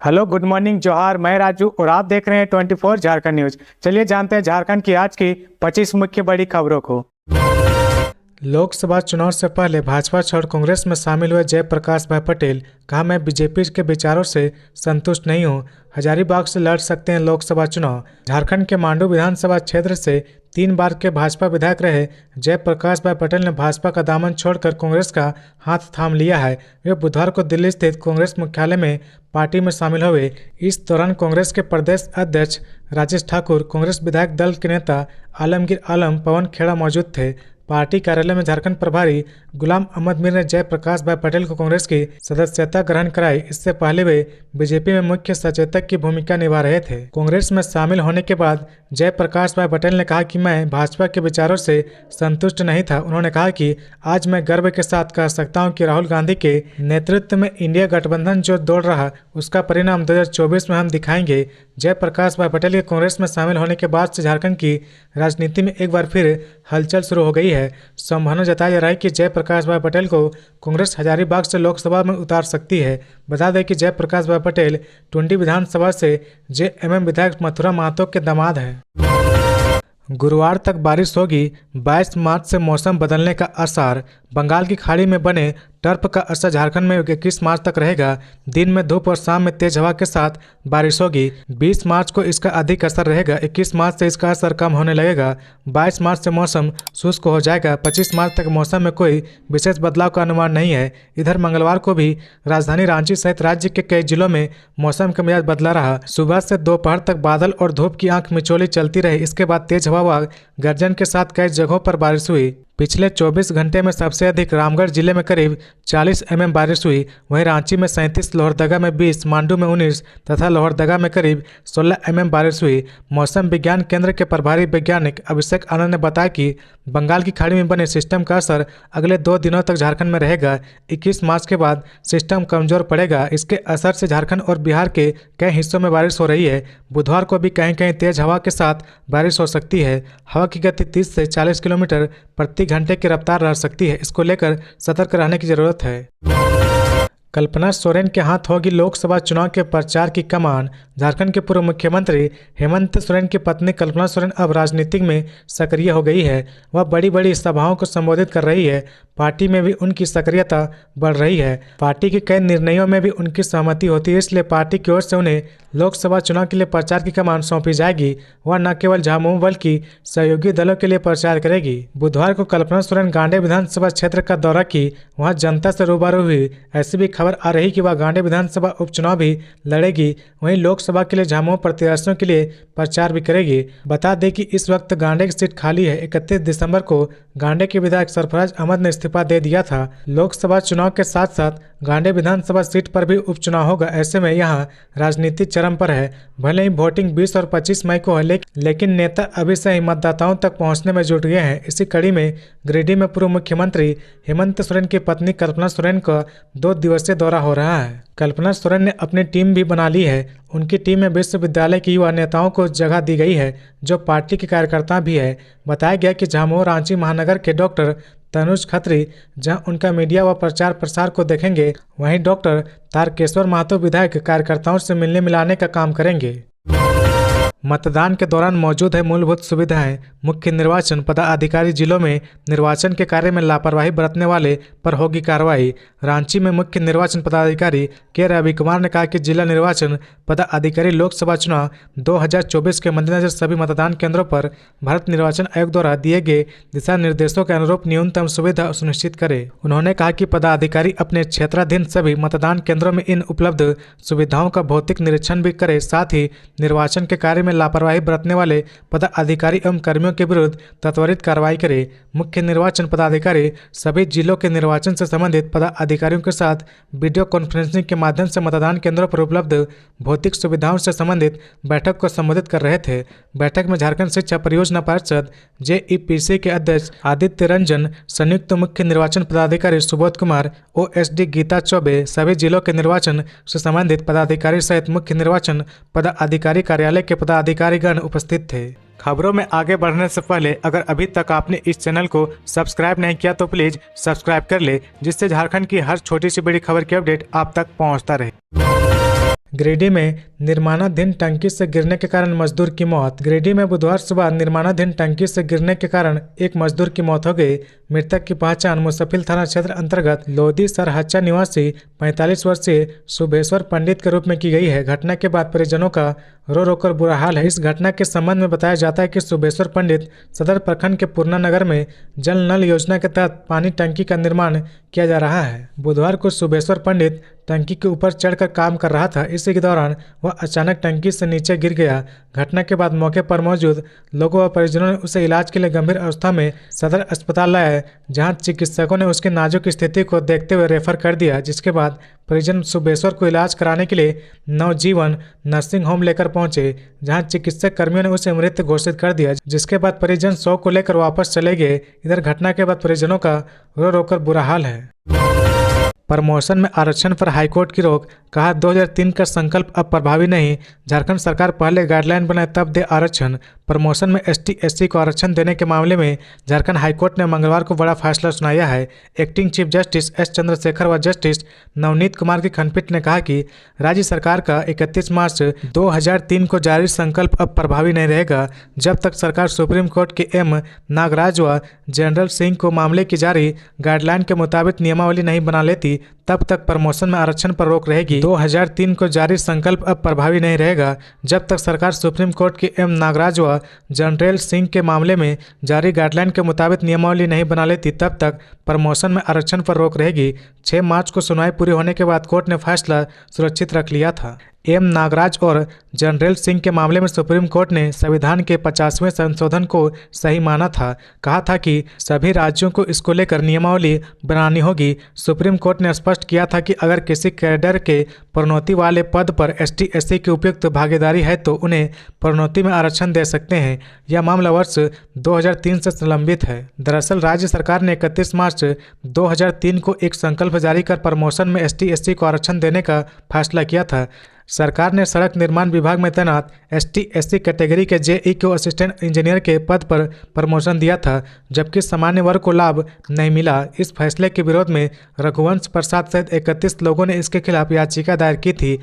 Hello, good morning, जोहार। मैं राजू और आप देख रहे हैं 24 झारखंड न्यूज। चलिए जानते हैं झारखंड की आज की 25 मुख्य बड़ी खबरों को। लोकसभा चुनाव से पहले भाजपा छोड़ कांग्रेस में शामिल हुए जयप्रकाश भाई पटेल। कहा, मैं बीजेपी के विचारों से संतुष्ट नहीं हूं। हजारीबाग से लड़ सकते हैं लोकसभा चुनाव। झारखंड के मांडू विधानसभा क्षेत्र से 3 बार के भाजपा विधायक रहे जयप्रकाश भाई पटेल ने भाजपा का दामन छोड़कर कांग्रेस का हाथ थाम लिया है। वे बुधवार को दिल्ली स्थित कांग्रेस मुख्यालय में पार्टी में शामिल हुए। इस दौरान कांग्रेस के प्रदेश अध्यक्ष राजेश ठाकुर, कांग्रेस विधायक दल के नेता आलमगीर आलम, पवन खेड़ा मौजूद थे। पार्टी कार्यालय में झारखंड प्रभारी गुलाम अहमद मीर ने जयप्रकाश भाई पटेल को कांग्रेस की सदस्यता ग्रहण कराई। इससे पहले वे बीजेपी में मुख्य सचेतक की भूमिका निभा रहे थे। कांग्रेस में शामिल होने के बाद जयप्रकाश भाई पटेल ने कहा कि मैं भाजपा के विचारों से संतुष्ट नहीं था। उन्होंने कहा कि आज मैं गर्व के साथ कह सकता हूं कि राहुल गांधी के नेतृत्व में इंडिया गठबंधन जो दौड़ रहा उसका परिणाम 2024 में हम दिखाएंगे। जयप्रकाश भाई पटेल के कांग्रेस में शामिल होने के बाद से झारखंड की राजनीति में एक बार फिर हलचल शुरू हो गई है। संभावना जताई जा रहा है कि जयप्रकाश भाई पटेल को कांग्रेस हजारीबाग से लोकसभा में उतार सकती है। बता दें कि जयप्रकाश भाई पटेल टुंडी विधानसभा से जेएमएम विधायक मथुरा महतो के दामाद हैं। गुरुवार तक बारिश होगी, 22 मार्च से मौसम बदलने का आसार। बंगाल की खाड़ी में बने टर्फ का असर झारखंड में 21 मार्च तक रहेगा। दिन में धूप और शाम में तेज हवा के साथ बारिश होगी। 20 मार्च को इसका अधिक असर रहेगा। 21 मार्च से इसका असर कम होने लगेगा। 22 मार्च से मौसम शुष्क हो जाएगा। 25 मार्च तक मौसम में कोई विशेष बदलाव का अनुमान नहीं है। इधर मंगलवार को भी राजधानी रांची सहित राज्य के कई जिलों में मौसम का मिजाज बदला रहा। सुबह से दोपहर तक बादल और धूप की आंख मिचौली चलती रही। इसके बाद तेज हवा व गर्जन के साथ कई जगहों पर बारिश हुई। पिछले 24 घंटे में सबसे अधिक रामगढ़ जिले में करीब 40 mm बारिश हुई। वहीं रांची में 37, लोहरदगा में 20, मांडू में 19 तथा लोहरदगा में करीब 16 mm बारिश हुई। मौसम विज्ञान केंद्र के प्रभारी वैज्ञानिक अभिषेक आनंद ने बताया कि बंगाल की खाड़ी में बने सिस्टम का असर अगले 2 दिनों तक झारखंड में रहेगा। 21 मार्च के बाद सिस्टम कमजोर पड़ेगा। इसके असर से झारखंड और बिहार के कई हिस्सों में बारिश हो रही है। बुधवार को भी कहीं कहीं तेज हवा के साथ बारिश हो सकती है। हवा की गति 30 से 40 किलोमीटर प्रति घंटे की रफ्तार रह सकती है। इसको लेकर सतर्क रहने की जरूरत है। कल्पना सोरेन के हाथ होगी लोकसभा चुनाव के प्रचार की कमान। झारखंड के पूर्व मुख्यमंत्री हेमंत सोरेन की पत्नी कल्पना सोरेन अब राजनीति में सक्रिय हो गई है। वह बड़ी बड़ी सभाओं को संबोधित कर रही है। पार्टी में भी उनकी सक्रियता बढ़ रही है। पार्टी के कई निर्णयों में भी उनकी सहमति होती है, इसलिए पार्टी की ओर से उन्हें लोकसभा चुनाव के लिए प्रचार की कमान सौंपी जाएगी। वह न केवल झामुमो बल्कि सहयोगी दलों के लिए प्रचार करेगी। बुधवार को कल्पना सोरेन गांडे विधानसभा क्षेत्र का दौरा की। वहां जनता से रूबरू हुई। ऐसी भी खबर आ रही कि वह गांडे विधानसभा उपचुनाव भी लड़ेगी। वहीं लोकसभा के लिए झामुमो प्रत्याशियों के लिए प्रचार भी करेगी। बता दें कि इस वक्त गांडे की सीट खाली है। 31 दिसंबर को गांडे के विधायक सरफराज अहमद ने इस्तीफा दे दिया था। लोकसभा चुनाव के साथ साथ गांडे विधानसभा सीट पर भी उपचुनाव होगा। ऐसे में यहाँ राजनीति चरम पर है। भले ही वोटिंग 20 और 25 मई को है, लेकिन नेता अभी से ही मतदाताओं तक पहुंचने में जुट गए हैं। इसी कड़ी में गिरिडीह में पूर्व मुख्यमंत्री हेमंत सोरेन की पत्नी कल्पना सोरेन का 2 दिवसीय दौरा हो रहा है। कल्पना सोरेन ने अपनी टीम भी बना ली है। उनकी टीम में विश्वविद्यालय के युवा नेताओं को जगह दी गई है, जो पार्टी के कार्यकर्ता भी है। बताया गया कि झामुमो रांची महानगर के डॉक्टर तनुज खत्री जहां उनका मीडिया व प्रचार प्रसार को देखेंगे, वहीं डॉक्टर तारकेश्वर महतो विधायक कार्यकर्ताओं से मिलने मिलाने का काम करेंगे। मतदान के दौरान मौजूद है मूलभूत सुविधाएं। मुख्य निर्वाचन पदाधिकारी जिलों में निर्वाचन के कार्य में लापरवाही बरतने वाले पर होगी कार्रवाई। रांची में मुख्य निर्वाचन पदाधिकारी के रवि कुमार ने कहा कि जिला निर्वाचन पदाधिकारी लोकसभा चुनाव 2024 के मद्देनजर सभी मतदान केंद्रों पर भारत निर्वाचन आयोग द्वारा दिए गए दिशा निर्देशों के अनुरूप न्यूनतम सुविधा सुनिश्चित करे। उन्होंने कहा कि पदाधिकारी अपने क्षेत्राधीन सभी मतदान केंद्रों में इन उपलब्ध सुविधाओं का भौतिक निरीक्षण भी करे। साथ ही निर्वाचन के कार्य में लापरवाही बरतने वाले पदाधिकारी एवं कर्मियों के विरुद्ध त्वरित कार्रवाई करे। मुख्य निर्वाचन पदाधिकारी सभी जिलों के निर्वाचन से संबंधित पदाधिकारियों के साथ वीडियो कॉन्फ्रेंसिंग के माध्यम से मतदान केंद्रों पर उपलब्ध भौतिक सुविधाओं से संबंधित बैठक को संबोधित कर रहे थे। बैठक में झारखंड शिक्षा परियोजना परिषद जेईपीसी के अध्यक्ष आदित्य रंजन, संयुक्त मुख्य निर्वाचन पदाधिकारी सुबोध कुमार, ओएसडी गीता चौबे, सभी जिलों के निर्वाचन से संबंधित पदाधिकारी सहित मुख्य निर्वाचन पदाधिकारी कार्यालय के पदाधिकारीगण उपस्थित थे। खबरों में आगे बढ़ने से पहले अगर अभी तक आपने इस चैनल को सब्सक्राइब नहीं किया तो प्लीज सब्सक्राइब कर ले, जिससे झारखंड की हर छोटी सी बड़ी खबर की अपडेट आप तक पहुंचता रहे। गिरिडीह में निर्माणाधीन टंकी से गिरने के कारण मजदूर की मौत। गिरिडीह में बुधवार सुबह निर्माणाधीन टंकी से गिरने के कारण एक मजदूर की मौत हो गई। मृतक की पहचान मुसफिल थाना क्षेत्र अंतर्गत लोधी सरहच्चा निवासी 45 वर्षीय शुभेश्वर पंडित के रूप में की गई है। घटना के बाद परिजनों का रो रो कर बुरा हाल है। इस घटना के संबंध में बताया जाता है कि शुभेश्वर पंडित सदर प्रखंड के पूर्णा नगर में जल नल योजना के तहत पानी टंकी का निर्माण किया जा रहा है। बुधवार को शुभेश्वर पंडित टंकी के ऊपर चढ़कर काम कर रहा था। इसी के दौरान वह अचानक टंकी से नीचे गिर गया। घटना के बाद मौके पर मौजूद लोगों व परिजनों ने उसे इलाज के लिए गंभीर अवस्था में सदर अस्पताल लाया, जहां चिकित्सकों ने उसकी नाजुक स्थिति को देखते हुए रेफर कर दिया, जिसके बाद परिजन शुभेश्वर को इलाज कराने के लिए नवजीवन नर्सिंग होम लेकर पहुंचे, जहां चिकित्सक कर्मियों ने उसे मृत घोषित कर दिया, जिसके बाद परिजन शव को लेकर वापस चले गए। इधर घटना के बाद परिजनों का रो रो कर बुरा हाल है। प्रमोशन में आरक्षण पर हाईकोर्ट की रोक, कहा 2003 का संकल्प अब प्रभावी नहीं। झारखंड सरकार पहले गाइडलाइन बनाए तब दे आरक्षण। प्रमोशन में ST/SC को आरक्षण देने के मामले में झारखंड हाईकोर्ट ने मंगलवार को बड़ा फैसला सुनाया है। Acting chief justice S Chandrashekhar व जस्टिस नवनीत कुमार की खंडपीठ ने कहा कि राज्य सरकार का 31 मार्च 2003 को जारी संकल्प अब प्रभावी नहीं रहेगा। जब तक सरकार सुप्रीम कोर्ट के M नागराज व जनरल सिंह को मामले की जारी गाइडलाइन के मुताबिक नियमावली नहीं बना लेती, तब तक प्रमोशन में आरक्षण पर रोक रहेगी। 2003 को जारी संकल्प अब प्रभावी नहीं रहेगा। जब तक सरकार सुप्रीम कोर्ट के M नागराज व जनरल सिंह के मामले में जारी गाइडलाइन के मुताबिक नियमावली नहीं बना लेती, तब तक प्रमोशन में आरक्षण पर रोक रहेगी। 6 मार्च को सुनवाई पूरी होने के बाद कोर्ट ने फैसला सुरक्षित रख लिया था। M नागराज और जनरल सिंह के मामले में सुप्रीम कोर्ट ने संविधान के 50वें संशोधन को सही माना था। कहा था कि सभी राज्यों को इसको लेकर नियमावली बनानी होगी। सुप्रीम कोर्ट ने स्पष्ट किया था कि अगर किसी कैडर के प्रोन्नति वाले पद पर ST/SC की उपयुक्त भागीदारी है तो उन्हें प्रोन्नति में आरक्षण दे सकते हैं। यह मामला वर्ष 2003 से संलंबित है। दरअसल राज्य सरकार ने 31 मार्च 2003 को एक संकल्प जारी कर प्रमोशन में ST/SC को आरक्षण देने का फैसला किया था। सरकार ने सड़क निर्माण विभाग में तैनात ST/SC कैटेगरी के JE को असिस्टेंट इंजीनियर के पद पर प्रमोशन दिया था, जबकि सामान्य वर्ग को लाभ नहीं मिला। इस फैसले के विरोध में रघुवंश प्रसाद सहित 31 लोगों ने इसके खिलाफ याचिका दायर की थी।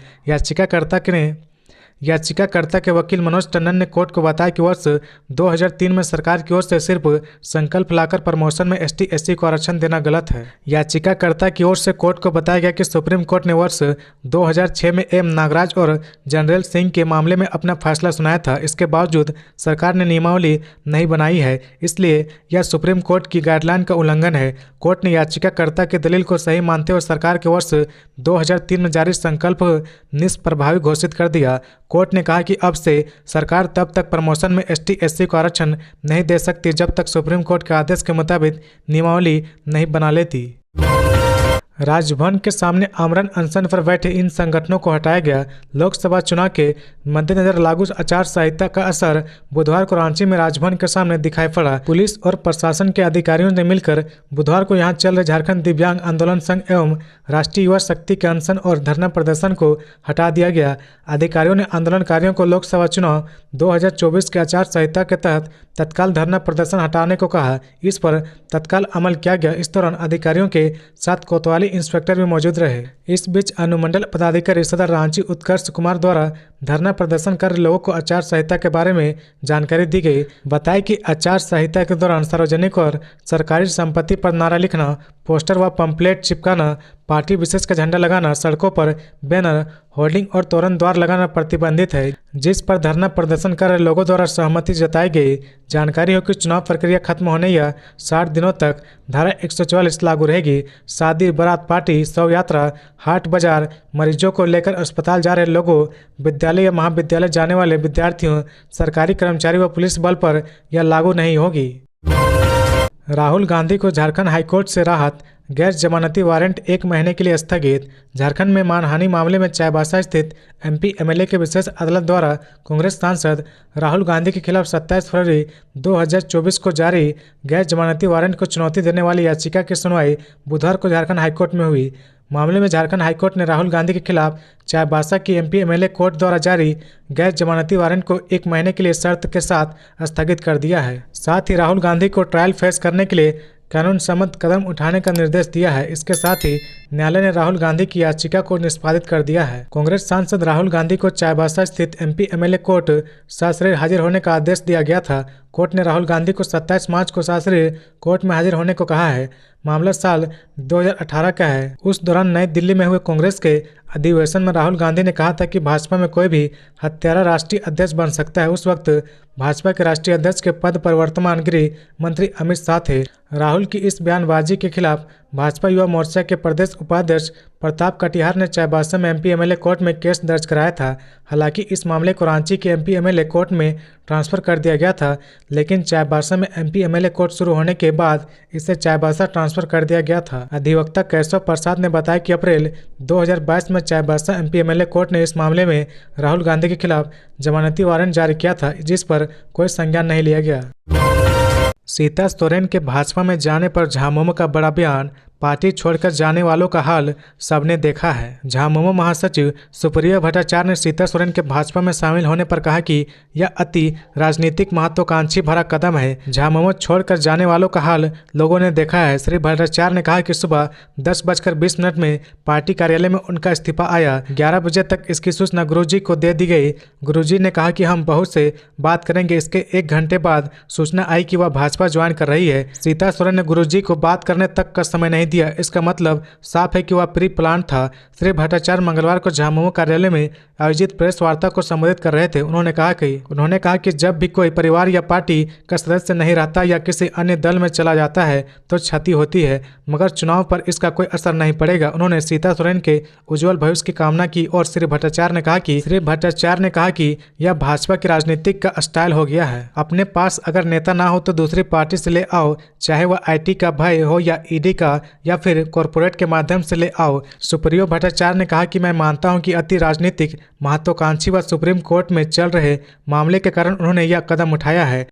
याचिकाकर्ता के वकील मनोज टंडन ने कोर्ट को बताया कि वर्ष 2003 में सरकार की ओर से सिर्फ संकल्प लाकर प्रमोशन में ST/SC को आरक्षण देना गलत है। याचिकाकर्ता की ओर से कोर्ट को बताया गया कि सुप्रीम कोर्ट ने वर्ष 2006 में M नागराज और जनरल सिंह के मामले में अपना फैसला सुनाया था। इसके बावजूद सरकार ने नियमावली नहीं बनाई है, इसलिए यह सुप्रीम कोर्ट की गाइडलाइन का उल्लंघन है। कोर्ट ने याचिकाकर्ता की दलील को सही मानते हुए सरकार के वर्ष 2003 में जारी संकल्प निष्प्रभावी घोषित कर दिया। कोर्ट ने कहा कि अब से सरकार तब तक प्रमोशन में ST/SC को आरक्षण नहीं दे सकती जब तक सुप्रीम कोर्ट के आदेश के मुताबिक नियमावली नहीं बना लेती। राजभवन के सामने आमरण अनशन पर बैठे इन संगठनों को हटाया गया। लोकसभा चुनाव के मद्देनजर लागू आचार संहिता का असर बुधवार को रांची में राजभवन के सामने दिखाई पड़ा। पुलिस और प्रशासन के अधिकारियों ने मिलकर बुधवार को यहां चल रहे झारखंड दिव्यांग आंदोलन संघ एवं राष्ट्रीय युवा शक्ति के अनशन और धरना प्रदर्शन को हटा दिया गया। अधिकारियों ने आंदोलनकारियों को लोकसभा चुनाव 2024 के आचार संहिता के तहत तत्काल धरना प्रदर्शन हटाने को कहा। इस पर तत्काल अमल किया गया। इस दौरान अधिकारियों के साथ कोतवाली इंस्पेक्टर भी मौजूद रहे। इस बीच अनुमंडल पदाधिकारी सदर रांची उत्कर्ष कुमार द्वारा धरना प्रदर्शन कर लोगों को आचार संहिता के बारे में जानकारी दी गई। बताया कि आचार संहिता के दौरान सार्वजनिक और सरकारी संपत्ति पर नारा लिखना, पोस्टर व पंपलेट चिपकाना, पार्टी विशेष का झंडा लगाना, सड़कों पर बैनर, होर्डिंग और तोरण द्वार लगाना प्रतिबंधित है, जिस पर धरना प्रदर्शन कर रहे लोगों द्वारा सहमति जताई गई। जानकारी हो कि चुनाव प्रक्रिया खत्म होने या 60 दिनों तक धारा 144 लागू रहेगी। शादी, बारात पार्टी, शव यात्रा, हाट बाजार, मरीजों को लेकर अस्पताल जा रहे लोगों, विद्यालय या महाविद्यालय जाने वाले विद्यार्थियों, सरकारी कर्मचारी व पुलिस बल पर यह लागू नहीं होगी। राहुल गांधी को झारखंड हाईकोर्ट से राहत, गैर जमानती वारंट 1 महीने के लिए स्थगित। झारखंड में मानहानि मामले में चाईबासा स्थित MP MLA के विशेष अदालत द्वारा कांग्रेस सांसद राहुल गांधी के खिलाफ 27 फरवरी 2024 को जारी गैर जमानती वारंट को चुनौती देने वाली याचिका की सुनवाई बुधवार को झारखंड हाईकोर्ट में हुई। मामले में झारखंड हाईकोर्ट ने राहुल गांधी के खिलाफ चाईबासा की MP MLA कोर्ट द्वारा जारी गैर जमानती वारंट को 1 महीने के लिए शर्त के साथ स्थगित कर दिया है। साथ ही राहुल गांधी को ट्रायल फेस करने के लिए कानून सम्मत कदम उठाने का निर्देश दिया है। इसके साथ ही न्यायालय ने राहुल गांधी की याचिका को निष्पादित कर दिया है। कांग्रेस सांसद राहुल गांधी को चाईबासा स्थित एमपी एमएलए कोर्ट सशरीर हाजिर होने का आदेश दिया गया था। कोर्ट ने राहुल गांधी को 27 मार्च को सशरीर कोर्ट में हाजिर होने को कहा है। मामला साल 2018 का है। उस दौरान नई दिल्ली में हुए कांग्रेस के अधिवेशन में राहुल गांधी ने कहा था कि भाजपा में कोई भी हत्यारा राष्ट्रीय अध्यक्ष बन सकता है। उस वक्त भाजपा के राष्ट्रीय अध्यक्ष के पद पर वर्तमान गृह मंत्री अमित शाह थे। राहुल की इस बयानबाजी के खिलाफ भाजपा युवा मोर्चा के प्रदेश उपाध्यक्ष प्रताप कटिहार ने चाईबासा में एमपी एमएलए कोर्ट में केस दर्ज कराया था। हालांकि इस मामले को रांची के एमपी एमएलए कोर्ट में ट्रांसफर कर दिया गया था, लेकिन चाईबासा में एमपी एमएलए कोर्ट शुरू होने के बाद इसे चाईबासा ट्रांसफर कर दिया गया था। अधिवक्ता केशव प्रसाद ने बताया कि अप्रैल 2022 में चाईबासा एमपी एमएलए कोर्ट ने इस मामले में राहुल गांधी के खिलाफ जमानती वारंट जारी किया था, जिस पर कोई संज्ञान नहीं लिया गया। सीता सोरेन के भाजपा में जाने पर झामुमो का बड़ा बयान। पार्टी छोड़कर जाने वालों का हाल सबने देखा है। झामुमो महासचिव सुप्रिया भट्टाचार्य ने सीता सोरेन के भाजपा में शामिल होने पर कहा कि यह अति राजनीतिक महत्वाकांक्षी भरा कदम है। झामुमो छोड़कर जाने वालों का हाल लोगों ने देखा है। श्री भट्टाचार्य ने कहा कि सुबह 10:20 में पार्टी कार्यालय में उनका इस्तीफा आया। 11 बजे तक इसकी सूचना गुरुजी को दे दी गई। गुरुजी ने कहा कि हम बहुत से बात करेंगे। इसके 1 घंटे बाद सूचना आई कि वह भाजपा ज्वाइन कर रही है। सीता सोरेन ने गुरुजी को बात करने तक का समय नहीं दिया। इसका मतलब साफ है कि वह प्री प्लान था। श्री भट्टाचार्य मंगलवार को झामुमो कार्यालय में आयोजित प्रेस वार्ता को संबोधित कर रहे थे। उन्होंने कहा कि जब भी कोई परिवार या पार्टी का सदस्य नहीं रहता या किसी अन्य दल में चला जाता है तो क्षति होती है, मगर चुनाव पर इसका कोई असर नहीं पड़ेगा। उन्होंने सीता सोरेन के उज्जवल भविष्य की कामना की और श्री भट्टाचार्य ने कहा कि यह भाजपा की राजनीतिक का स्टाइल हो गया है। अपने पास अगर नेता ना हो तो दूसरी पार्टी से ले आओ, चाहे वह आईटी का भय हो या ईडी का या फिर कॉरपोरेट के माध्यम से ले आओ। सुप्रियो भट्टाचार्य ने कहा कि मैं मानता हूं कि अति राजनीतिक महत्वाकांक्षी व सुप्रीम कोर्ट में चल रहे मामले के कारण उन्होंने यह कदम उठाया है।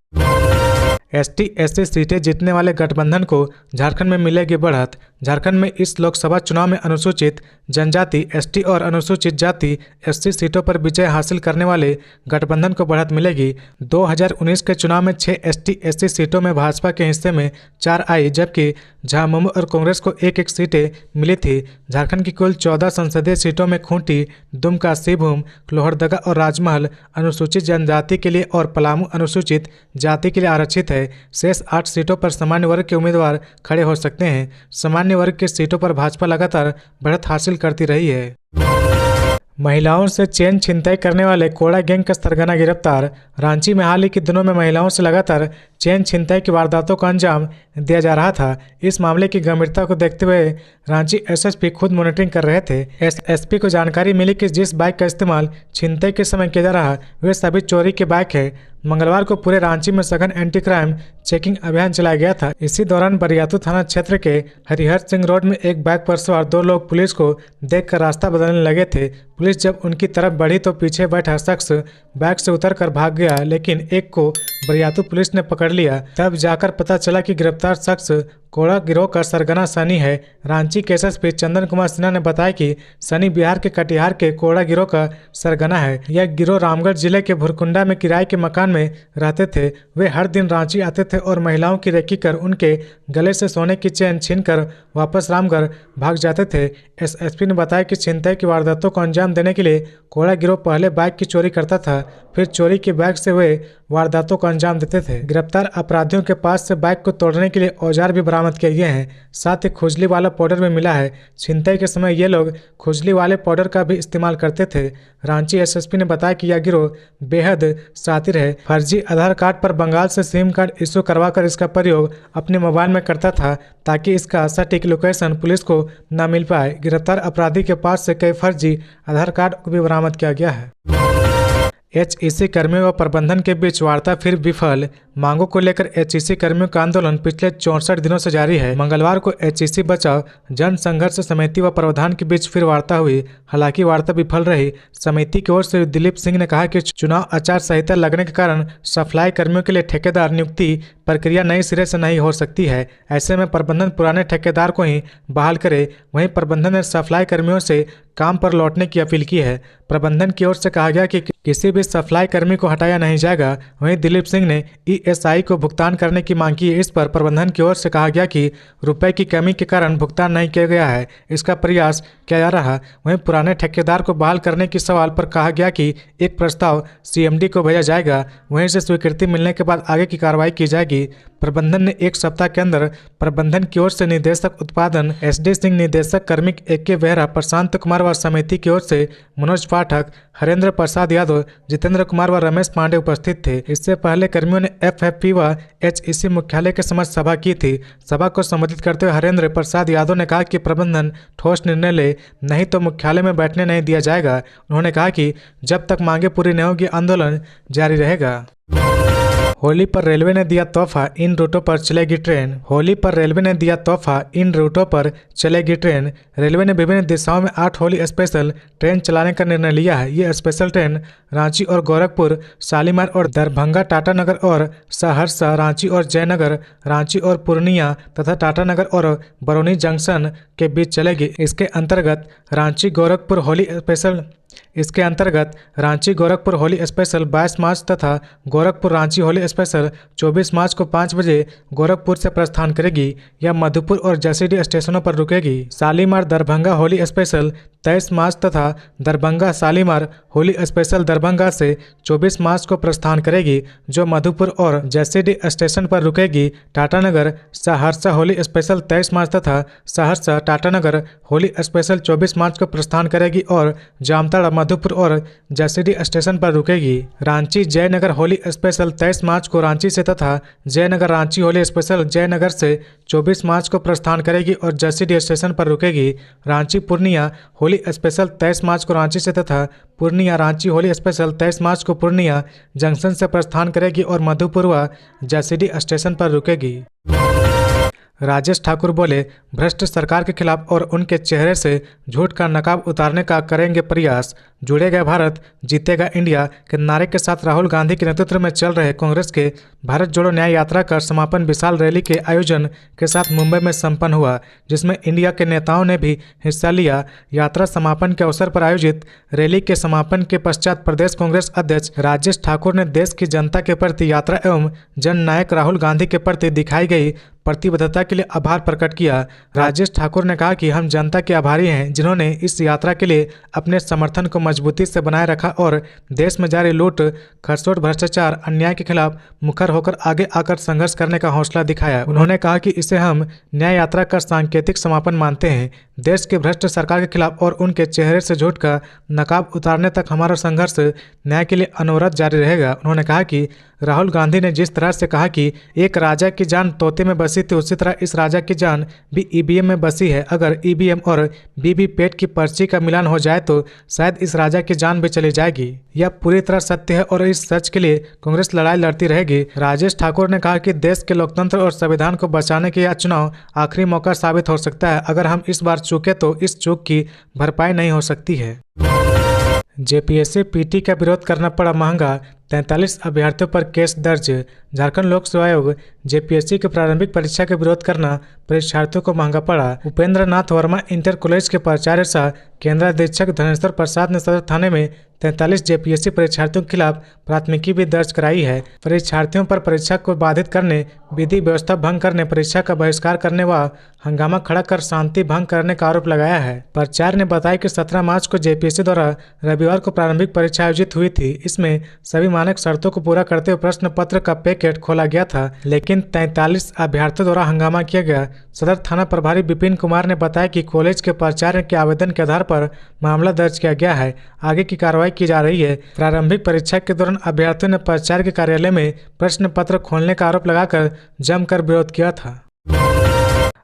एसटी/एससी सीटें जीतने वाले गठबंधन को झारखंड में मिलेगी बढ़त। झारखंड में इस लोकसभा चुनाव में अनुसूचित जनजाति एसटी और अनुसूचित जाति एससी सीटों पर विजय हासिल करने वाले गठबंधन को बढ़त मिलेगी। 2019 के चुनाव में 6 एसटी/एससी सीटों में भाजपा के हिस्से में 4 आई, जबकि झामुमो और कांग्रेस को 1-1 सीटें मिली थी। झारखंड की कुल 14 संसदीय सीटों में खूंटी, दुमका, सिंहभूम, लोहरदगा और राजमहल अनुसूचित जनजाति के लिए और पलामू अनुसूचित जाति के लिए आरक्षित है। शेष 8 सीटों पर सामान्य वर्ग के उम्मीदवार खड़े हो सकते हैं। सामान्य वर्ग की सीटों पर भाजपा लगातार बढ़त हासिल करती रही है। महिलाओं से चेन छिनताई करने वाले कोड़ा गैंग का सरगना गिरफ्तार। रांची में हाल ही के दिनों में महिलाओं से लगातार चेन छिनताई की वारदातों को अंजाम दिया जा रहा था। इस मामले की गंभीरता को देखते हुए रांची एसएसपी खुद मॉनिटरिंग कर रहे थे। एसएसपी को जानकारी मिली कि जिस बाइक का इस्तेमाल छिनताई के समय किया जा रहा वे सभी चोरी के बाइक है। मंगलवार को पूरे रांची में सघन एंटी क्राइम चेकिंग अभियान चलाया गया था। इसी दौरान बरियातू थाना क्षेत्र के हरिहर सिंह रोड में एक बाइक पर सवार 2 लोग पुलिस को देखकर रास्ता बदलने लगे थे। पुलिस जब उनकी तरफ बढ़ी तो पीछे बैठा शख्स बाइक से उतरकर भाग गया, लेकिन एक को बरियातू पुलिस ने पकड़ लिया। तब जाकर पता चला कि गिरफ्तार शख्स कोड़ा गिरोह का सरगना सनी है। रांची के एसएसपी चंदन कुमार सिन्हा ने बताया कि सनी बिहार के कटिहार के कोड़ा गिरोह का सरगना है। यह गिरोह रामगढ़ जिले के भुरकुंडा में किराए के मकान में रहते थे। वे हर दिन रांची आते थे और महिलाओं की रेकी कर उनके गले से सोने की चेन छीनकर वापस रामगढ़ भाग जाते थे। एसएसपी ने बताया कि छिनताई की वारदातों को अंजाम देने के लिए कोड़ा गिरोह पहले बाइक की चोरी करता था, फिर चोरी की बाइक से वे वारदातों को अंजाम देते थे। गिरफ्तार अपराधियों के पास से बाइक को तोड़ने के लिए औजार भी बरामद किए गए हैं। साथ ही खुजली वाला पाउडर भी मिला है। छिनताई के समय ये लोग खुजली वाले पाउडर का भी इस्तेमाल करते थे। रांची एसएसपी ने बताया कि यह गिरोह बेहद शातिर है। फर्जी आधार कार्ड पर बंगाल से सिम कार्ड इशू करवाकर इसका प्रयोग अपने मोबाइल में करता था, ताकि इसका सटीक लोकेशन पुलिस को न मिल पाए। गिरफ्तार अपराधी के पास से कई फर्जी आधार कार्ड को भी बरामद किया गया है। एचईसी कर्मियों व प्रबंधन के बीच वार्ता फिर विफल। मांगों को लेकर एचईसी कर्मियों का आंदोलन पिछले 64 दिनों से जारी है। मंगलवार को एचईसी बचाव जन संघर्ष समिति व प्रावधान के बीच फिर वार्ता हुई। हालांकि वार्ता विफल रही। समिति की ओर से दिलीप सिंह ने कहा कि चुनाव आचार संहिता लगने के कारण सप्लाई कर्मियों के लिए ठेकेदार नियुक्ति प्रक्रिया नई सिरे से नहीं हो सकती है। ऐसे में प्रबंधन पुराने ठेकेदार को ही बहाल करे। वहीं प्रबंधन ने सप्लाई कर्मियों से काम पर लौटने की अपील की है। प्रबंधन की ओर से कहा गया कि किसी भी सप्लाई कर्मी को हटाया नहीं जाएगा। वहीं दिलीप सिंह ने ईएसआई को भुगतान करने की मांग की। इस पर प्रबंधन की ओर से कहा गया कि रुपए की कमी के कारण भुगतान नहीं किया गया है, इसका प्रयास किया जा रहा। वहीं पुराने ठेकेदार को बहाल करने के सवाल पर कहा गया कि एक प्रस्ताव सीएमडी को भेजा जाएगा, वहीं से स्वीकृति मिलने के बाद आगे की कार्रवाई की जाएगी। प्रबंधन ने एक सप्ताह के अंदर प्रबंधन की ओर से निदेशक उत्पादन एसडी सिंह, निदेशक कार्मिक AK बेहरा, प्रशांत कुमार व समिति की ओर से मनोज पाठक, हरेंद्र प्रसाद यादव, जितेंद्र कुमार व रमेश पांडे उपस्थित थे। इससे पहले कर्मियों ने FFP व HEC मुख्यालय के समक्ष सभा की थी। सभा को संबोधित करते हुए हरेंद्र प्रसाद यादव ने कहा कि प्रबंधन ठोस निर्णय ले, नहीं तो मुख्यालय में बैठने नहीं दिया जाएगा। उन्होंने कहा कि जब तक मांगे पूरी नहीं होगी आंदोलन जारी रहेगा। होली पर रेलवे ने दिया तोहफा, इन रूटों पर चलेगी ट्रेन। होली पर रेलवे ने दिया तोहफा, इन रूटों पर चलेगी ट्रेन। रेलवे ने विभिन्न दिशाओं में 8 होली स्पेशल ट्रेन चलाने का निर्णय लिया है। ये स्पेशल ट्रेन रांची और गोरखपुर, शालीमार और दरभंगा, टाटानगर और सहरसा, रांची और जयनगर, रांची और पूर्णिया तथा टाटानगर और बरौनी जंक्शन के बीच चलेगी। इसके अंतर्गत रांची गोरखपुर होली स्पेशल 22 मार्च तथा गोरखपुर रांची होली स्पेशल 24 मार्च को 5 बजे गोरखपुर से प्रस्थान करेगी। यह मधुपुर और जसीडीह स्टेशनों पर रुकेगी। शालीमार दरभंगा होली स्पेशल 23 मार्च तथा दरभंगा शालीमार होली स्पेशल दरभंगा से 24 मार्च को प्रस्थान करेगी, जो मधुपुर और जसीडीह स्टेशन पर रुकेगी। टाटानगर सहरसा होली स्पेशल 23 मार्च तथा सहरसा टाटानगर होली स्पेशल 24 मार्च को प्रस्थान करेगी और जामताड़ा, मधुपुर और जसीडीह स्टेशन पर रुकेगी। रांची जयनगर होली स्पेशल 23 मार्च को रांची से तथा जयनगर रांची होली स्पेशल जयनगर से 24 मार्च को प्रस्थान करेगी और जसीडीह स्टेशन पर रुकेगी। रांची पूर्णिया होली स्पेशल 23 मार्च को रांची से तथा पूर्णिया रांची होली स्पेशल 23 मार्च को पूर्णिया जंक्शन से प्रस्थान करेगी और मधुपुर व जसीडीह स्टेशन पर रुकेगी। राजेश ठाकुर बोले, भ्रष्ट सरकार के खिलाफ और उनके चेहरे से झूठ का नकाब उतारने का करेंगे प्रयास। जुड़ेगा भारत, जीतेगा इंडिया के नारे के साथ राहुल गांधी के नेतृत्व में चल रहे कांग्रेस के भारत जोड़ो न्याय यात्रा का समापन विशाल रैली के आयोजन के साथ मुंबई में संपन्न हुआ, जिसमें इंडिया के नेताओं ने भी हिस्सा लिया। यात्रा समापन के अवसर पर आयोजित रैली के समापन के पश्चात प्रदेश कांग्रेस अध्यक्ष राजेश ठाकुर ने देश की जनता के प्रति यात्रा एवं जननायक राहुल गांधी के प्रति दिखाई गई प्रतिबद्धता के लिए आभार प्रकट किया। राजेश ठाकुर ने कहा कि हम जनता के आभारी हैं, जिन्होंने इस यात्रा के लिए अपने समर्थन को मजबूती से बनाए रखा और देश में जारी लूट, खरसोट, भ्रष्टाचार, अन्याय के खिलाफ मुखर होकर आगे आकर संघर्ष करने का हौसला दिखाया। उन्होंने कहा कि इसे हम न्याय यात्रा का सांकेतिक समापन मानते हैं। देश के भ्रष्ट सरकार के खिलाफ और उनके चेहरे से झूठ का नकाब उतारने तक हमारा संघर्ष न्याय के लिए अनवरत जारी रहेगा। उन्होंने कहा कि राहुल गांधी ने जिस तरह से कहा कि एक राजा की जान तोते में बसी थी, उसी तरह इस राजा की जान भी ईवीएम में बसी है। अगर ईवीएम और वीवीपैट की पर्ची का मिलान हो जाए तो शायद इस राजा की जान भी चली जाएगी। यह पूरी तरह सत्य है और इस सच के लिए कांग्रेस लड़ाई लड़ती रहेगी। राजेश ठाकुर ने कहा कि देश के लोकतंत्र और संविधान को बचाने के यह चुनाव आखिरी मौका साबित हो सकता है। अगर हम इस बार चूके तो इस चूक की भरपाई नहीं हो सकती है। जेपीएससी पीटी का विरोध करना पड़ा महंगा, 43 अभ्यर्थियों पर केस दर्ज। झारखंड लोक सेवा आयोग जेपीएससी की प्रारंभिक परीक्षा का विरोध करना परीक्षार्थियों को महंगा पड़ा। उपेंद्र नाथ वर्मा इंटर कॉलेज के प्राचार्य सह केंद्राधीक्षक धनेश्वर प्रसाद ने सदर थाने में 43 जेपीएससी परीक्षार्थियों के खिलाफ प्राथमिकी भी दर्ज कराई है। परीक्षार्थियों पर परीक्षा को बाधित करने, विधि व्यवस्था भंग करने, परीक्षा का बहिष्कार करने व हंगामा खड़ा कर शांति भंग करने का आरोप लगाया है। प्राचार्य ने बताया कि 17 मार्च को जेपीएससी द्वारा रविवार को प्रारंभिक परीक्षा आयोजित हुई थी। इसमें सभी मानक शर्तों को पूरा करते हुए प्रश्न पत्र का पैकेट खोला गया था, लेकिन 43 अभ्यर्थियों द्वारा हंगामा किया गया। सदर थाना प्रभारी विपिन कुमार ने बताया कि कॉलेज के प्राचार्य के आवेदन के आधार पर मामला दर्ज किया गया है। आगे की कार्रवाई की जा रही है। प्रारंभिक परीक्षा के दौरान अभ्यर्थियों ने प्राचार्य के कार्यालय में प्रश्न पत्र खोलने का आरोप लगाकर जमकर विरोध किया था।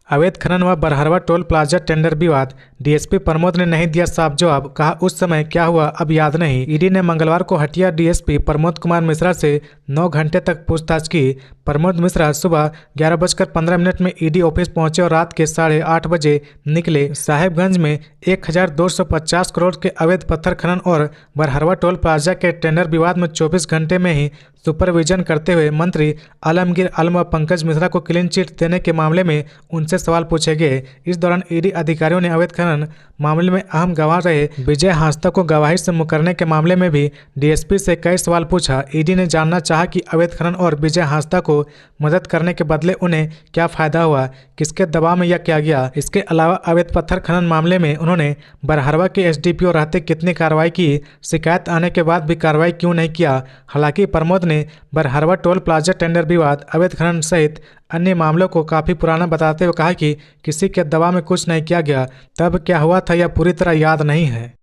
अवैध खनन व बरहरवा टोल प्लाजा टेंडर विवाद, डीएसपी प्रमोद ने नहीं दिया साफ जवाब, कहा उस समय क्या हुआ अब याद नहीं। ईडी ने मंगलवार को हटिया डीएसपी प्रमोद कुमार मिश्रा से 9 घंटे तक पूछताछ की। प्रमोद मिश्रा सुबह 11:15 में ईडी ऑफिस पहुंचे और रात के 8:30 बजे निकले। साहेबगंज में 1250 करोड़ के अवैध पत्थर खनन और बरहरवा टोल प्लाजा के टेंडर विवाद में 24 घंटे में ही सुपरविजन करते हुए मंत्री आलमगीर आलम व पंकज मिश्रा को क्लीन चिट देने के मामले में उनसे सवाल पूछे गए। इस दौरान ईडी अधिकारियों ने अवैध खनन मामले में अहम गवाह रहे विजय हांसदा को गवाही से मुकरने के मामले में भी डीएसपी से कई सवाल पूछा। ईडी ने जानना चाहा कि अवैध खनन और विजय हांसदा को मदद करने के बदले उन्हें क्या फायदा हुआ, किसके दबाव में यह किया गया। इसके अलावा अवैध पत्थर खनन मामले में उन्होंने बरहरवा के एसडीपीओ रहते कितनी कार्रवाई की, शिकायत आने के बाद भी कार्रवाई क्यों नहीं किया। हालांकि प्रमोद ने बरहरवा टोल प्लाजा टेंडर विवाद, अवैध खनन सहित अन्य मामलों को काफ़ी पुराना बताते हुए कहा कि किसी के दबाव में कुछ नहीं किया गया, तब क्या हुआ था यह पूरी तरह याद नहीं है।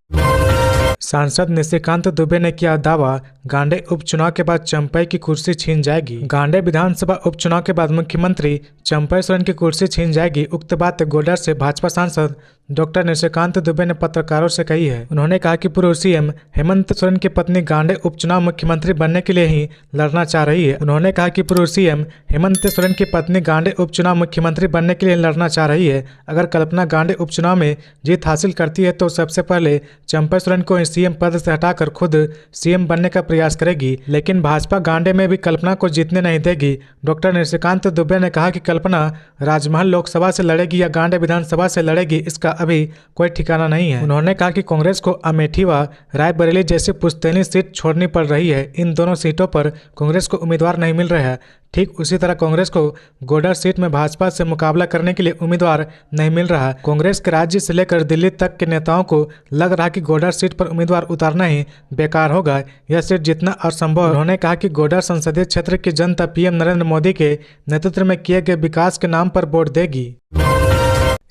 सांसद निशिकांत दुबे ने किया दावा, गांडे उपचुनाव के बाद चंपई की कुर्सी छीन जाएगी। गांडे विधानसभा उपचुनाव के बाद मुख्यमंत्री चंपई सोरेन की कुर्सी छीन जाएगी। उक्त बात गोड्डा से भाजपा सांसद डॉक्टर निशिकांत दुबे ने पत्रकारों से कही है। उन्होंने कहा कि पूर्व सीएम हेमंत सोरेन की पत्नी गांडे उपचुनाव मुख्यमंत्री बनने के लिए ही लड़ना चाह रही है। उन्होंने कहा कि पूर्व सीएम हेमंत सोरेन की पत्नी गांडे उपचुनाव मुख्यमंत्री बनने के लिए लड़ना चाह रही है। अगर कल्पना गांडे उपचुनाव में जीत हासिल करती है तो सबसे पहले चंपई सोरेन को सीएम पद से हटाकर खुद सीएम बनने का प्रयास करेगी, लेकिन भाजपा गांडे में भी कल्पना को जीतने नहीं देगी। डॉक्टर निशिकांत दुबे ने कहा कि कल्पना राजमहल लोकसभा से लड़ेगी या गांडे विधानसभा से लड़ेगी, इसका अभी कोई ठिकाना नहीं है। उन्होंने कहा कि कांग्रेस को अमेठी व रायबरेली जैसी पुश्तैनी सीट छोड़नी पड़ रही है। इन दोनों सीटों पर कांग्रेस को उम्मीदवार नहीं मिल रहे हैं। ठीक उसी तरह कांग्रेस को गोड्डा सीट में भाजपा से मुकाबला करने के लिए उम्मीदवार नहीं मिल रहा। कांग्रेस के राज्य से लेकर दिल्ली तक के नेताओं को लग रहा कि गोड्डा सीट पर उम्मीदवार उतारना ही बेकार होगा, यह सीट जितना असंभव। उन्होंने कहा कि गोड्डा संसदीय क्षेत्र की जनता पीएम नरेंद्र मोदी के नेतृत्व में किए गए विकास के नाम पर वोट देगी।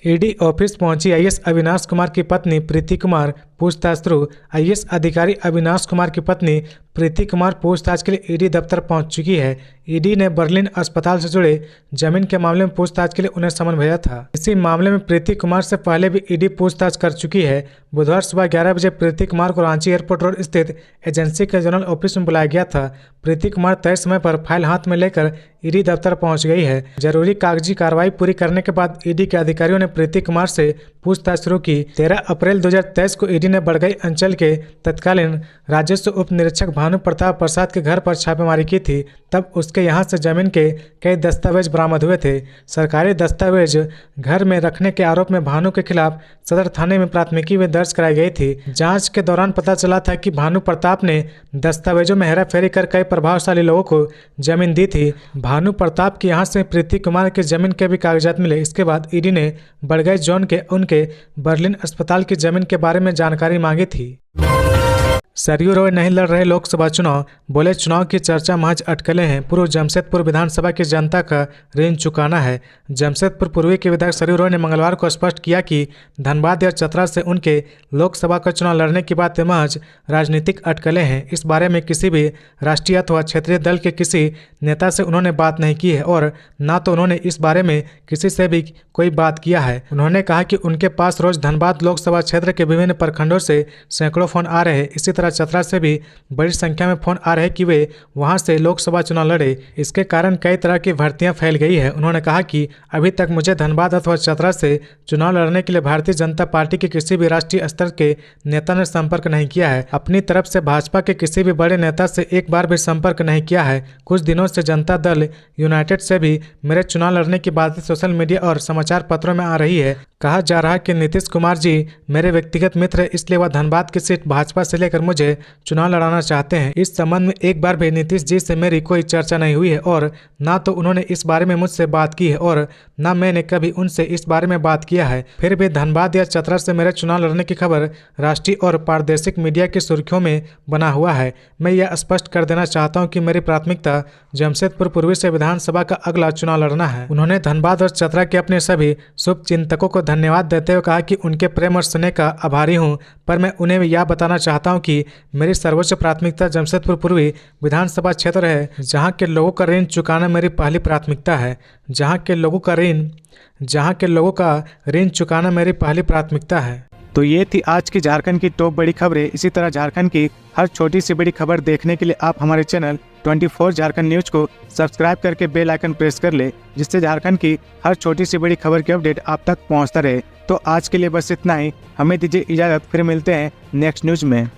ईडी ऑफिस पहुंची आईएएस अविनाश कुमार की पत्नी प्रीति कुमार पूछताछ शुरू। आईएएस अधिकारी अविनाश कुमार की पत्नी प्रीति कुमार पूछताछ के लिए ईडी दफ्तर पहुंच चुकी है। ईडी ने बर्लिन अस्पताल से जुड़े जमीन के मामले में पूछताछ के लिए उन्हें समन भेजा था। इसी मामले में प्रीति कुमार से पहले भी ईडी पूछताछ कर चुकी है। बुधवार सुबह 11 बजे प्रीति कुमार को रांची एयरपोर्ट रोड स्थित एजेंसी के जनरल ऑफिस में बुलाया गया था। प्रीति कुमार तय समय पर फाइल हाथ में लेकर ईडी दफ्तर पहुंच गई है। जरूरी कागजी कार्रवाई पूरी करने के बाद ईडी के अधिकारियों ने प्रीति कुमार से पूछताछ शुरू की। 13 अप्रैल 2023 को ईडी ने बड़गई अंचल के तत्कालीन राजस्व उप निरीक्षक भानु प्रताप प्रसाद के घर पर छापेमारी की थी। तब उसके यहां से जमीन के कई दस्तावेज बरामद हुए थे। सरकारी दस्तावेज घर में रखने के आरोप में भानु के खिलाफ सदर थाने में प्राथमिकी भी दर्ज कराई गई थी। जांच के दौरान पता चला था कि भानु प्रताप ने दस्तावेजों में हेराफेरी कर कई प्रभावशाली लोगों को जमीन दी थी। भानु प्रताप के यहाँ से प्रीति कुमार के जमीन के भी कागजात मिले। इसके बाद ईडी ने बड़गई जोन के उनके बर्लिन अस्पताल की जमीन के बारे में जानकारी मांगी थी। सरयू रॉय नहीं लड़ रहे लोकसभा चुनाव, बोले चुनाव की चर्चा महज अटकलें हैं। पूर्व जमशेदपुर विधानसभा की जनता का ऋण चुकाना है। जमशेदपुर पूर्वी के विधायक सरयू रॉय ने मंगलवार को स्पष्ट किया कि धनबाद या चतरा से उनके लोकसभा का चुनाव लड़ने की बातें महज राजनीतिक अटकलें हैं। इस बारे में किसी भी राष्ट्रीय अथवा क्षेत्रीय दल के किसी नेता से उन्होंने बात नहीं की है और न तो उन्होंने इस बारे में किसी से भी कोई बात किया है। उन्होंने कहा कि उनके पास रोज धनबाद लोकसभा क्षेत्र के विभिन्न प्रखंडों से सैकड़ों फोन आ रहे हैं। इसी चतरा से भी बड़ी संख्या में फोन आ रहे कि वे वहां से लोकसभा चुनाव लड़े। इसके कारण कई तरह की भर्तियां फैल गई है। उन्होंने कहा कि अभी तक मुझे धनबाद अथवा चतरा से चुनाव लड़ने के लिए भारतीय जनता पार्टी के किसी भी राष्ट्रीय स्तर के नेता ने संपर्क नहीं किया है। अपनी तरफ से भाजपा के किसी भी बड़े नेता से एक बार भी संपर्क नहीं किया है। कुछ दिनों से जनता दल यूनाइटेड से भी मेरे चुनाव लड़ने की बातें सोशल मीडिया और समाचार पत्रों में आ रही है। कहा जा रहा है कि नीतीश कुमार जी मेरे व्यक्तिगत मित्र है, इसलिए वह धनबाद की सीट भाजपा से लेकर मुझे चुनाव लड़ाना चाहते हैं। इस संबंध में एक बार भी नीतीश जी से मेरी कोई चर्चा नहीं हुई है और ना तो उन्होंने इस बारे में मुझसे बात की है और ना मैंने कभी उनसे इस बारे में बात किया है। फिर भी धनबाद या चतरा से मेरे चुनाव लड़ने की खबर राष्ट्रीय और प्रादेशिक मीडिया की सुर्खियों में बना हुआ है। मैं यह स्पष्ट कर देना चाहता हूं कि मेरी प्राथमिकता जमशेदपुर पूर्वी से विधानसभा का अगला चुनाव लड़ना है। उन्होंने धनबाद और चतरा के अपने सभी शुभ चिंतकों को धन्यवाद देते हुए कहा कि उनके प्रेम और स्नेह का आभारी हूं, पर मैं उन्हें यह बताना चाहता हूं कि कि मेरी सर्वोच्च प्राथमिकता जमशेदपुर पूर्वी विधानसभा क्षेत्र है, जहां के लोगों का ऋण चुकाना मेरी पहली प्राथमिकता है। जहां के लोगों का ऋण चुकाना मेरी पहली प्राथमिकता है। तो ये थी आज की झारखंड की टॉप बड़ी खबरें। इसी तरह झारखंड की हर छोटी सी बड़ी खबर देखने के लिए आप हमारे चैनल 24 झारखंड न्यूज को सब्सक्राइब करके बेल आइकन प्रेस कर ले, जिससे झारखंड की हर छोटी सी बड़ी खबर की अपडेट आप तक पहुंचता रहे। तो आज के लिए बस इतना ही, हमें दीजिए इजाजत, फिर मिलते हैं नेक्स्ट न्यूज में।